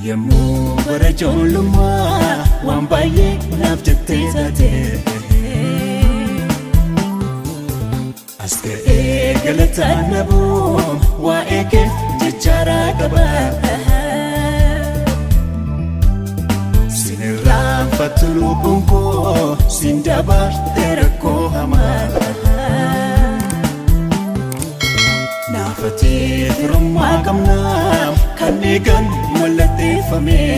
Yemmuu bara ijoollummaa waan baay'ee naaf jettee taate as ta'ee galataan naboo waa'ee kee jechaaraa qaba sinirraanfattu lubbuun koo sin dabartee rakkoo hamaa naafatee firummaa qabnaa kan eegan mallatteeffamee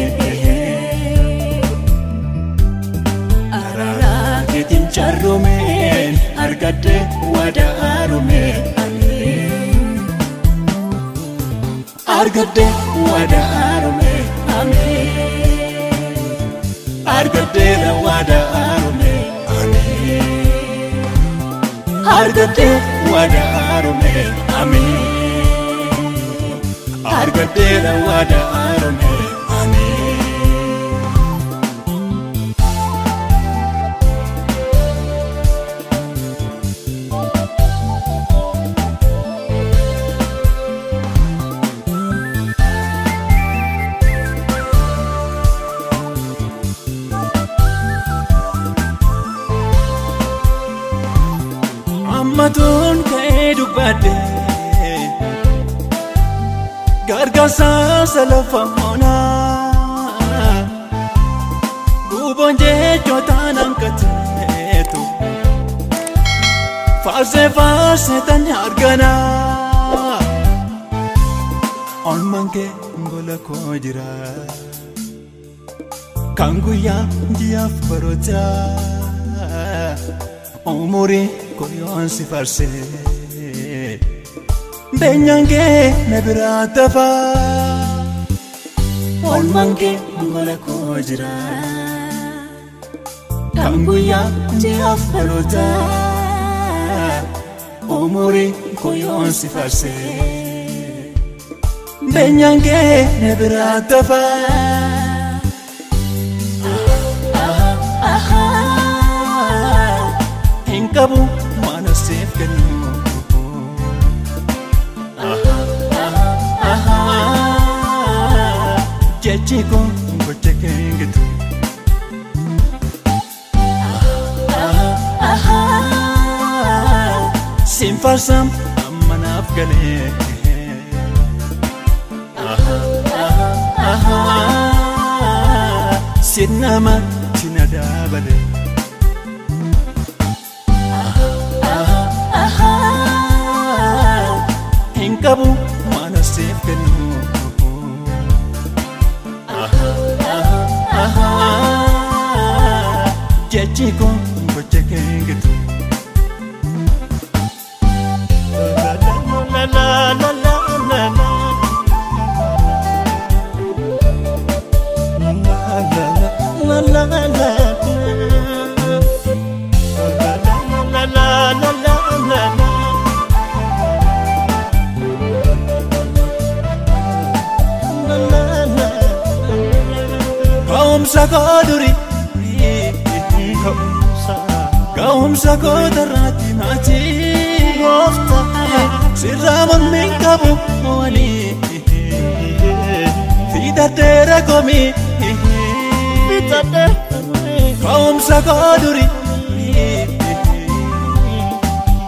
araaraa keetiin charroomeen argadhee waadaa haaromee argadhee waadaa haaromee argadhee waadaa haaromee argadhee waadaa haaromee argadhee waadaa haaromee Ammatun ka'ee dubbadde gargaarsa lafa onaa guboon jechootaan hanqateetu faarsee tan arganaa olmaan kee gola koo jira kan guyyaa ji'aaf barootaa umurii koyoon si farsee beenyaan kee na biraa tafaa olmaan kee gola koo jira kan guyyaa ji'aaf barootaa umurii koyoon si farsee beenyaan kee na biraa tafaa Kabu mana safe kenu Jechi ko goche kengetu Simfarsam amanaf gale Sinama tinadabale Kabu mana safe kenu Jechi ko goche kengetu la la la la la la la la la la Sakoduri Kaumsa kodarati mati Rofta Sirraman min kabu wali Fidadera komi Fidadera Kaumsa koduri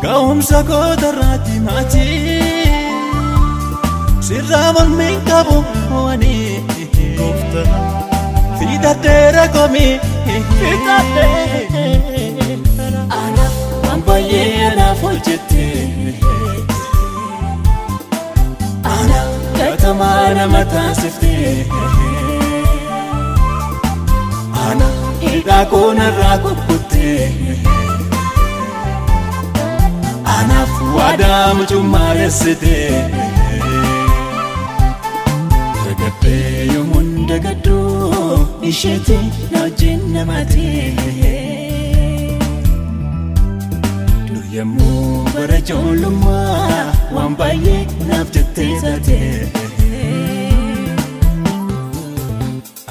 Kaumsa kodarati mati Sirraman min kabu wali Rofta Fidadera komi Fidadera Anaf ambaye anaf hojjette Anaf katamana mataasifte Anaf hidhaa koonarraa kukkutte Anaf waadaa mucummaa leessite Dagadhee yoomuun dagadhuu Ishete na jenna mate Yemmuu bara ijoollummaa waan baay'ee naaf jettee taate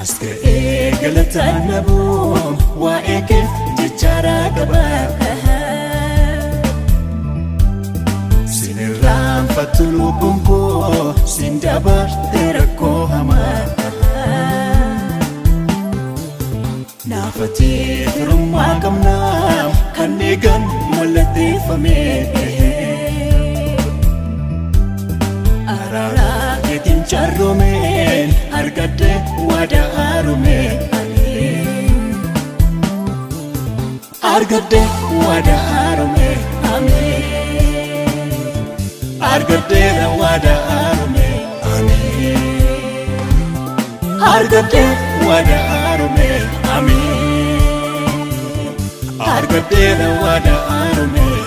as ta'ee galataan naboo waa'ee kee jechaaraa qaba sinirraanfattu lubbuun koo sin dabartee rakkoo hamaa Ati firummaa qabnaa kan eegan mallatteeffame. Araara keetiin charroomeen argadde waadaa haaromee. Argadde waadaa haaromee. Argadde waadaa haaromee. Argadde waadaa haaromee. Argadde waadaa haaromee.